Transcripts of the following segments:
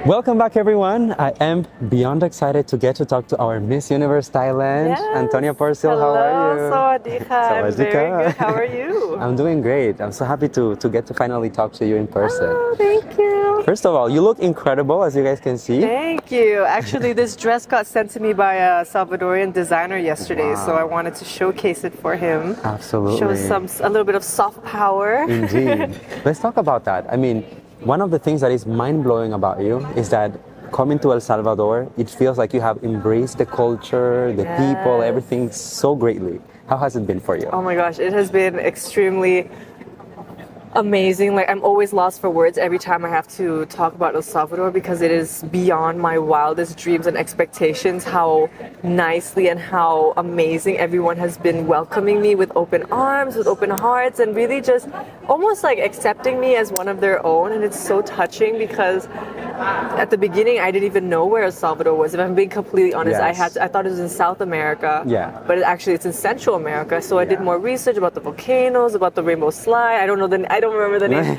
Welcome back, everyone. I am beyond excited to get to talk to our Miss Universe Thailand, Yes. Anntonia Porsild. How are you? สวัสดีค่ะ I'm Sawadee very ka. good. How are you? I'm doing great. I'm so happy to get to finally talk to you in person. Oh, thank you. First of all, you look incredible, as you guys can see. Thank you. Actually, this dress got sent to me by a Salvadorian designer yesterday, so I Wow. wanted to showcase it for him. Absolutely. Show a little bit of soft power. Indeed. Let's talk about that. I mean, one of the things that is mind-blowing about you is that coming to El Salvador, it feels like you have embraced the culture, the people, Yes. everything so greatly. How has it been for you? Oh my gosh, it has been extremely amazing. Like, I'm always lost for words every time I have to talk about El Salvador because it is beyond my wildest dreams and expectations how nicely and how amazing everyone has been welcoming me with open arms, with open hearts, and really just almost like accepting me as one of their own. And it's so touching because at the beginning I didn't even know where El Salvador was. If I'm being completely honest, Yes. I thought it was in South America. Yeah. But actually it's in Central America. So I did Yeah. more research about the volcanoes, about the rainbow slide. I don't remember the name.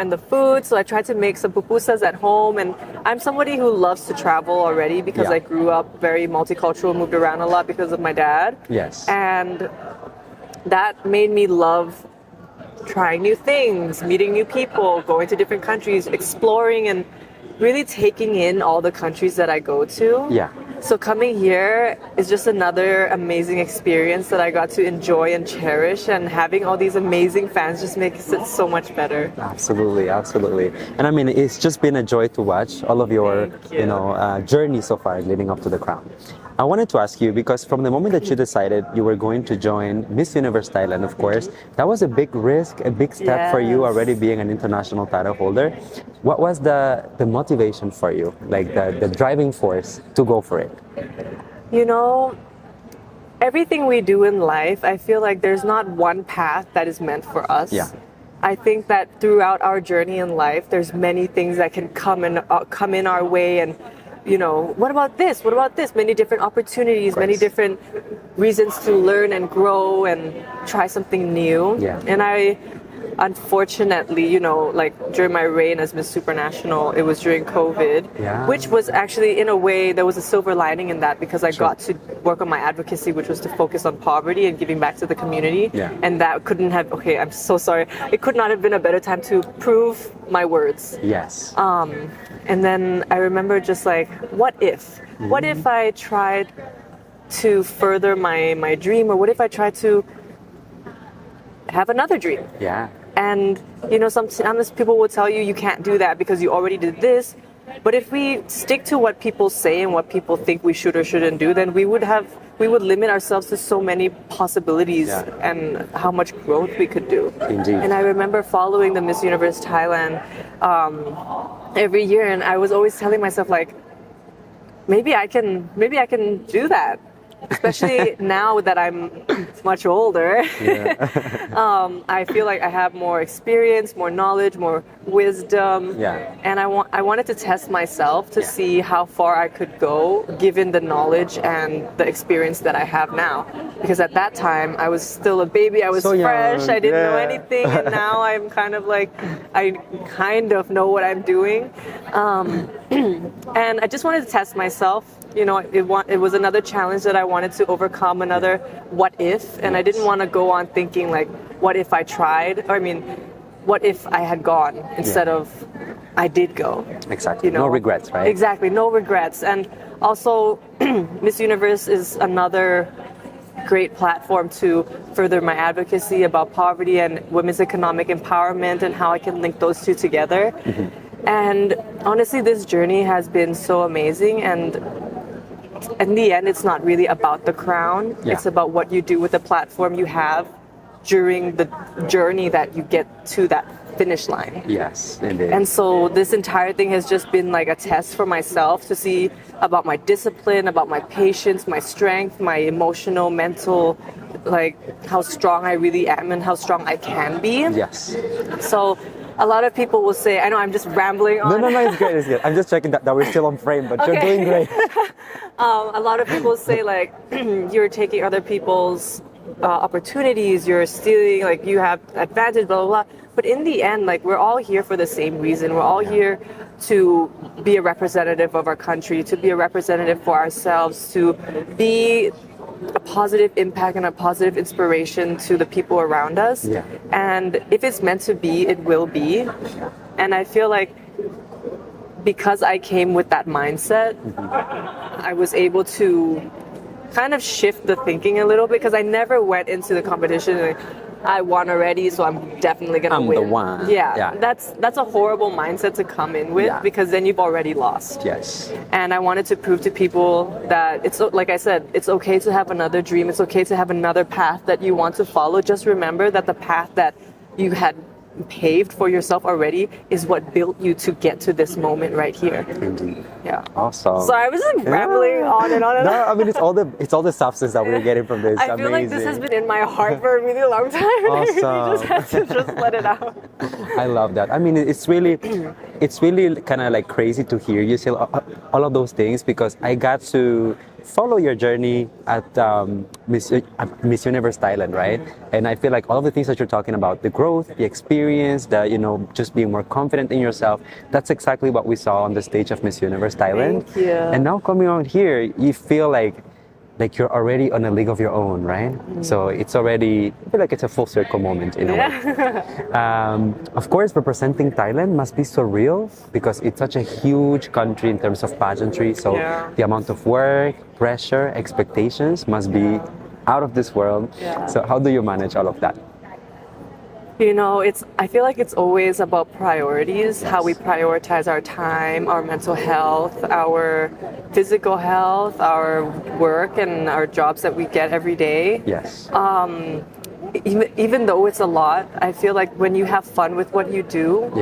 And the food. So I tried to make some pupusas at home. And I'm somebody who loves to travel already because Yeah. I grew up very multicultural, moved around a lot because of my dad. Yes. And that made me love trying new things, meeting new people, going to different countries, exploring and really taking in all the countries that I go to. Yeah. So coming here is just another amazing experience that I got to enjoy and cherish, and having all these amazing fans just makes it so much better. Absolutely, absolutely. And I mean, it's just been a joy to watch all of your, Thank you. journey so far leading up to the crown. I wanted to ask you, because from the moment that you decided you were going to join Miss Universe Thailand, of course, that was a big risk, a big step for you Yes. already being an international title holder. What was the motivation for you, like the driving force to go for it? You know, everything we do in life, I feel like there's not one path that is meant for us. Yeah. I think that throughout our journey in life, there's many things that can come in our way, and what about this? What about this? Many different opportunities, many course. different reasons to learn and grow and try something new. Yeah. And I, unfortunately, like during my reign as Miss Supranational, it was during COVID, Yeah. which was actually, in a way, there was a silver lining in that because I got to work on my advocacy, which was to focus on poverty and giving back to the community. Yeah. And that couldn't have, okay, I'm so sorry. It could not have been a better time to prove my words. Yes. And then I remember just like, what if? What if I tried to further my dream? Or what if I tried to have another dream? Yeah. And, sometimes people will tell you you can't do that because you already did this. But if we stick to what people say and what people think we should or shouldn't do, then we would limit ourselves to so many possibilities Yeah. and how much growth we could do. Indeed. And I remember following the Miss Universe Thailand every year, and I was always telling myself like, maybe I can do that. Especially now that I'm much older. I feel like I have more experience, more knowledge, more wisdom. Yeah. And I wanted to test myself to see how far I could go given the knowledge and the experience that I have now. Because at that time I was still a baby, I was So fresh, young, I didn't know yeah. anything, and now I'm kind of like, I kind of know what I'm doing. And I just wanted to test myself. It was another challenge that I wanted to overcome, another what if, and I didn't want to go on thinking like, what if I tried? What if I had gone instead of I did go? Exactly. No regrets, right? Exactly, no regrets. And also, Miss Universe is another great platform to further my advocacy about poverty and women's economic empowerment and how I can link those two together. And honestly, this journey has been so amazing, and in the end, it's not really about the crown. Yeah. It's about what you do with the platform you have during the journey that you get to that finish line. Yes, indeed. And so this entire thing has just been like a test for myself to see about my discipline, about my patience, my strength, my emotional, mental, like how strong I really am and how strong I can be. Yes. So a lot of people will say, I know I'm just rambling on. No, it's good, it's good. I'm just checking that we're still on frame, but you're Okay. doing great. A lot of people say like, you're taking other people's opportunities, you're stealing, like you have advantage, blah, blah, blah. But in the end, like we're all here for the same reason. We're all here to be a representative of our country, to be a representative for ourselves, to be a positive impact and a positive inspiration to the people around us. Yeah. And if it's meant to be, it will be. And I feel like because I came with that mindset, I was able to kind of shift the thinking a little bit, because I never went into the competition like, I won already, so I'm definitely gonna win. I'm the one. Yeah. That's a horrible mindset to come in with, because then you've already lost. Yes. And I wanted to prove to people that it's, like I said, it's okay to have another dream. It's okay to have another path that you want to follow. Just remember that the path that you had paved for yourself already is what built you to get to this moment right here. Indeed. Yeah. Awesome. So I was like rambling on and on and on. No, I mean it's all the substance that we're getting from this. I feel like this has been in my heart for a really long time. Awesome. You just had to just let it out. I love that. I mean, it's really kind of like crazy to hear you say all of those things, because I got to follow your journey at Miss Universe Thailand, right? And I feel like all of the things that you're talking about, the growth, the experience, just being more confident in yourself, that's exactly what we saw on the stage of Miss Universe Thailand. Thank you. And now coming on here, you feel like you're already on a league of your own, right? So it's already, I feel like it's a full circle moment in a way. Of course, representing Thailand must be surreal, because it's such a huge country in terms of pageantry. So the amount of work, pressure, expectations must be out of this world. Yeah. So how do you manage all of that? You know, I feel like it's always about priorities, how we prioritize our time, our mental health, our physical health, our work and our jobs that we get every day. Yes. Even though it's a lot, I feel like when you have fun with what you do,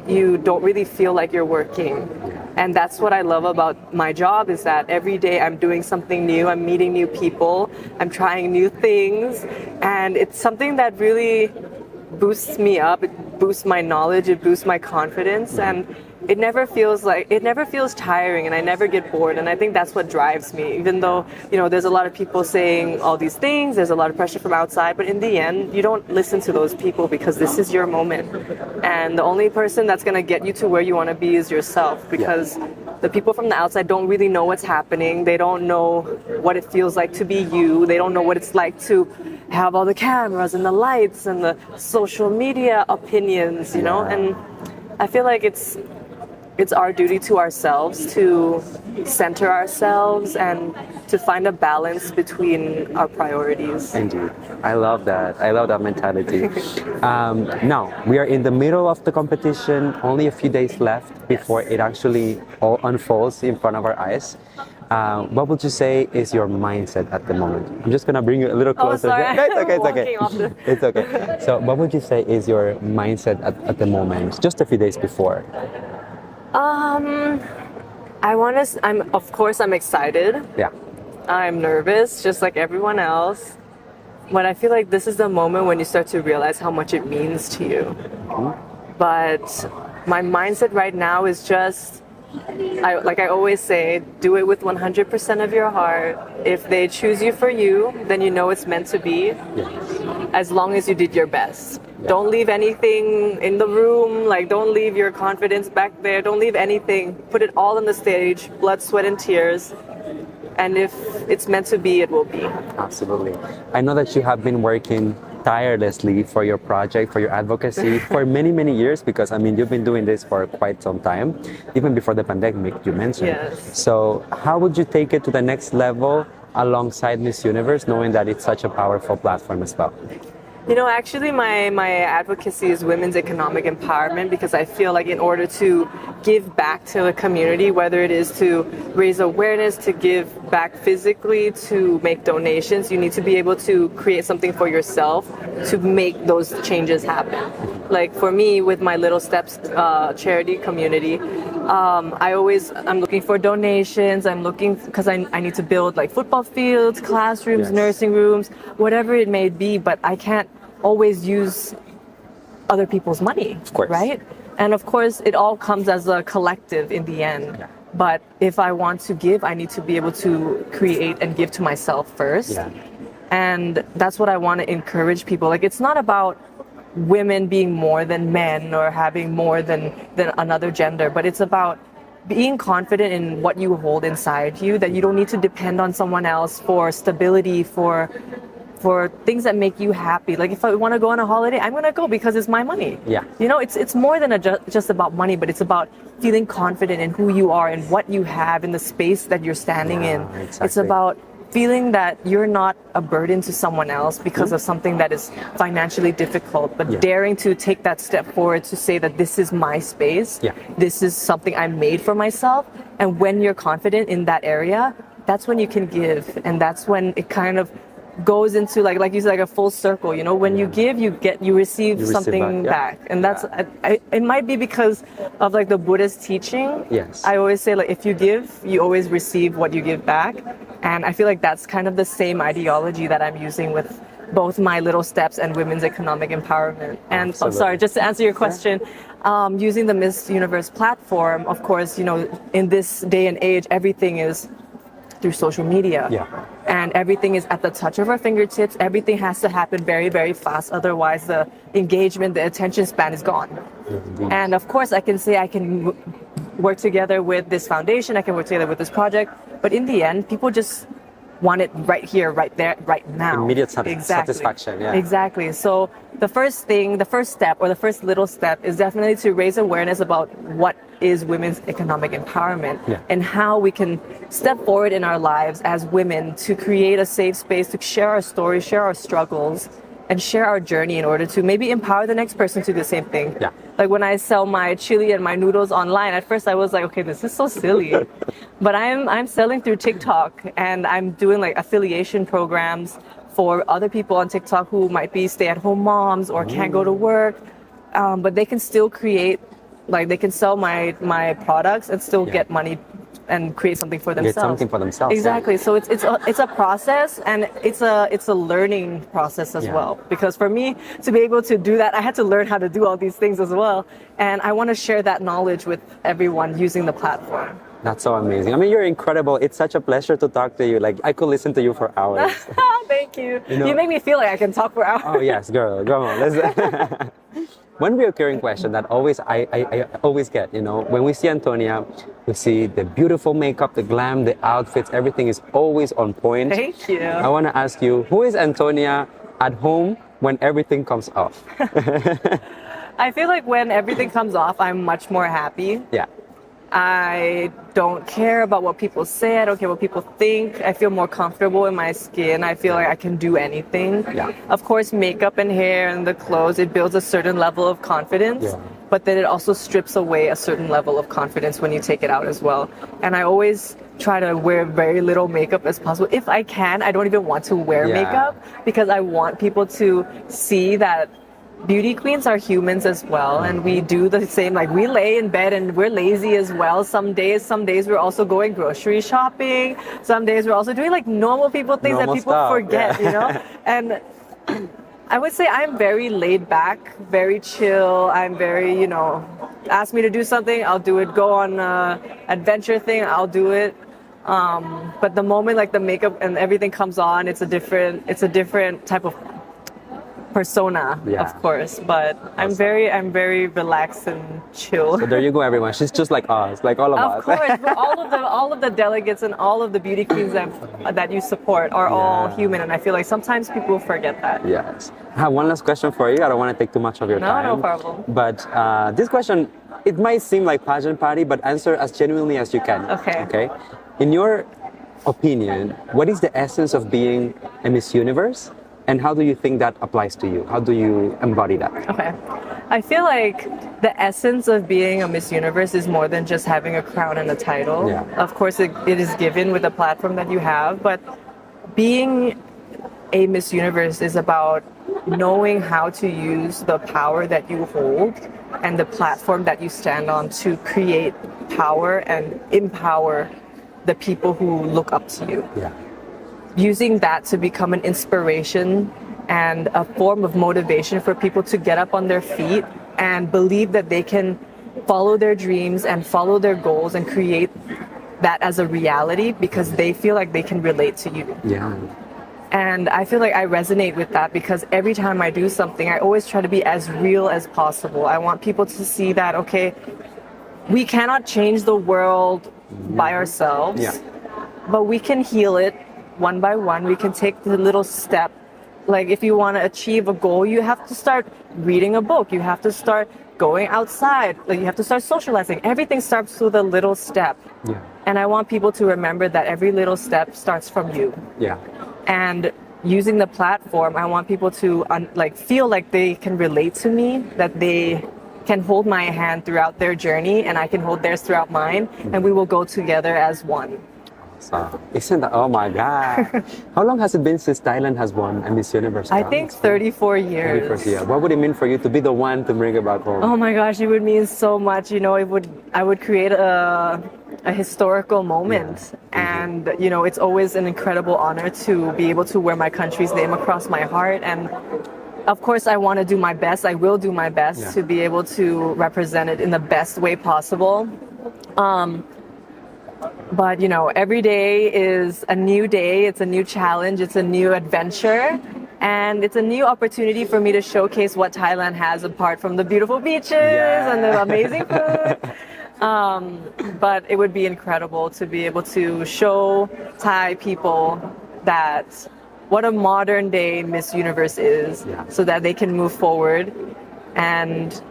you don't really feel like you're working. And that's what I love about my job, is that every day I'm doing something new, I'm meeting new people, I'm trying new things, and it's something that really boosts me up, it boosts my knowledge, it boosts my confidence, and it never feels tiring, and I never get bored. And I think that's what drives me, even though, there's a lot of people saying all these things, there's a lot of pressure from outside, but in the end, you don't listen to those people, because this is your moment. And the only person that's going to get you to where you want to be is yourself, because the people from the outside don't really know what's happening. They don't know what it feels like to be you. They don't know what it's like to have all the cameras and the lights and the social media opinions, and I feel like it's our duty to ourselves to center ourselves and to find a balance between our priorities. Indeed. I love that. I love that mentality. Now, we are in the middle of the competition, only a few days left before it actually all unfolds in front of our eyes. What would you say is your mindset at the moment? I'm just going to bring you a little closer. Oh, sorry. No, it's okay. It's okay. So what would you say is your mindset at the moment, just a few days before? Of course I'm excited. Yeah. I'm nervous, just like everyone else. But I feel like this is the moment when you start to realize how much it means to you. But my mindset right now is just, like I always say, do it with 100% of your heart. If they choose you for you, then you know it's meant to be. As long as you did your best. Don't leave anything in the room, don't leave your confidence back there, don't leave anything. Put it all on the stage, blood, sweat, and tears. And if it's meant to be, it will be. Absolutely. I know that you have been working tirelessly for your project, for your advocacy for many, many years, because you've been doing this for quite some time, even before the pandemic you mentioned. Yes. So how would you take it to the next level alongside Miss Universe, knowing that it's such a powerful platform as well? Actually my advocacy is women's economic empowerment, because I feel like in order to give back to the community, whether it is to raise awareness, to give back physically, to make donations, you need to be able to create something for yourself to make those changes happen. Like for me, with my Little Steps charity community, I'm looking for donations. I'm looking, because I need to build football fields, classrooms, nursing rooms, whatever it may be, but I can't always use other people's money, of course. Right? And of course, it all comes as a collective in the end. Yeah. But if I want to give, I need to be able to create and give to myself first. Yeah. And that's what I want to encourage people. It's not about women being more than men or having more than another gender, but it's about being confident in what you hold inside you, that you don't need to depend on someone else for stability, for things that make you happy. Like if I want to go on a holiday, I'm going to go because it's my money. Yeah. You know, it's more than just about money, but it's about feeling confident in who you are and what you have in the space that you're standing in. Exactly. It's about feeling that you're not a burden to someone else because of something that is financially difficult, but daring to take that step forward to say that this is my space. Yeah. This is something I made for myself. And when you're confident in that area, that's when you can give. And that's when it kind of goes into like you said, like a full circle. You know, when you give, you receive something back. And that's it might be because of like the Buddhist teaching. Yes. I always say like if you give, you always receive what you give back. And I feel like that's kind of the same ideology that I'm using with both my little steps and women's economic empowerment. And I'm sorry, just to answer your question, using the Miss Universe platform, of course, you know, in this day and age, everything is through social media. Yeah. And everything is at the touch of our fingertips. Everything has to happen very, very fast. Otherwise, the engagement, the attention span is gone. Mm-hmm. And of course, I can say I can work together with this foundation. I can work together with this project. But in the end, people just want it right here, right there, right now. Immediate satisfaction. Yeah. Exactly. So the first step, or the first little step, is definitely to raise awareness about what is women's economic empowerment and how we can step forward in our lives as women to create a safe space to share our stories, share our struggles, and share our journey in order to maybe empower the next person to do the same thing. Yeah. Like when I sell my chili and my noodles online, at first I was like, okay, this is so silly. But I'm selling through TikTok, and I'm doing like affiliation programs for other people on TikTok who might be stay-at-home moms or can't go to work, but they can still create, like they can sell my products and still get money and create something for themselves. Get something for themselves. Exactly. So it's a process, and it's a learning process as well. Because for me to be able to do that, I had to learn how to do all these things as well. And I want to share that knowledge with everyone using the platform. That's so amazing. I mean, you're incredible. It's such a pleasure to talk to you. Like, I could listen to you for hours. Thank you. You make me feel like I can talk for hours. Oh, yes, girl. Come on. Let's one recurring question that I always get, you know, when we see Anntonia, we see the beautiful makeup, the glam, the outfits, everything is always on point. Thank you. I want to ask you, who is Anntonia at home when everything comes off? I feel like when everything comes off, I'm much more happy. Yeah. I don't care about what people say. I don't care what people think. I feel more comfortable in my skin. I feel like I can do anything. Yeah. Of course, makeup and hair and the clothes, it builds a certain level of confidence. Yeah. But then it also strips away a certain level of confidence when you take it out as well. And I always try to wear very little makeup as possible. If I can, I don't even want to wear makeup because I want people to see that beauty queens are humans as well, and we do the same. Like, we lay in bed and we're lazy as well. Some days we're also going grocery shopping. Some days we're also doing like normal people things that people forget, you know. And I would say I'm very laid back, very chill. I'm very, you know, ask me to do something, I'll do it. Go on an adventure thing, I'll do it. But the moment like the makeup and everything comes on, it's a different type of persona, of course, but I'm very relaxed and chill. So there you go, everyone. She's just like us, like all of us. Of course, but all of the delegates and all of the beauty queens that you support are all human, and I feel like sometimes people forget that. Yes. I have one last question for you. I don't want to take too much of your time. No problem. But this question, it might seem like pageant party, but answer as genuinely as you can. Okay. In your opinion, what is the essence of being a Miss Universe? And how do you think that applies to you? How do you embody that? Okay. I feel like the essence of being a Miss Universe is more than just having a crown and a title. Yeah. Of course, it is given with the platform that you have, but being a Miss Universe is about knowing how to use the power that you hold and the platform that you stand on to create power and empower the people who look up to you. Yeah. Using that to become an inspiration and a form of motivation for people to get up on their feet and believe that they can follow their dreams and follow their goals and create that as a reality because they feel like they can relate to you. Yeah. And I feel like I resonate with that because every time I do something, I always try to be as real as possible. I want people to see that, okay, we cannot change the world by ourselves, Yeah. but we can heal it one by one. We can take the little step. Like if you want to achieve a goal, you have to start reading a book. You have to start going outside. Like you have to start socializing. Everything starts with a little step. Yeah. And I want people to remember that every little step starts from you. Yeah. And using the platform, I want people to feel like they can relate to me, that they can hold my hand throughout their journey and I can hold theirs throughout mine, and we will go together as one. So, isn't that, oh my God. How long has it been since Thailand has won a Miss Universe? I think 34 years. 31st year. What would it mean for you to be the one to bring it back home? Oh my gosh, it would mean so much. You know, I would create a historical moment. And, you know, it's always an incredible honor to be able to wear my country's name across my heart. And of course, I want to do my best. I will do my best to be able to represent it in the best way possible. But, you know, every day is a new day. It's a new challenge. It's a new adventure. And it's a new opportunity for me to showcase what Thailand has apart from the beautiful beaches and the amazing food. But it would be incredible to be able to show Thai people that what a modern day Miss Universe is, so that they can move forward and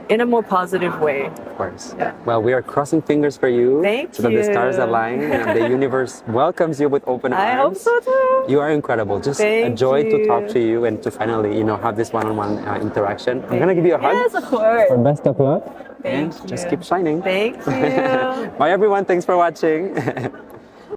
in a more positive way. Of course. Yeah. Well, we are crossing fingers for you. Thank so that the stars align and the universe welcomes you with open arms. I hope so too. You are incredible. Just a joy to talk to you and to finally, you know, have this one-on-one interaction. I'm gonna give you a hug. Yes, of course. For best of luck. Thank and just keep shining. Thank you. Bye everyone. Thanks for watching.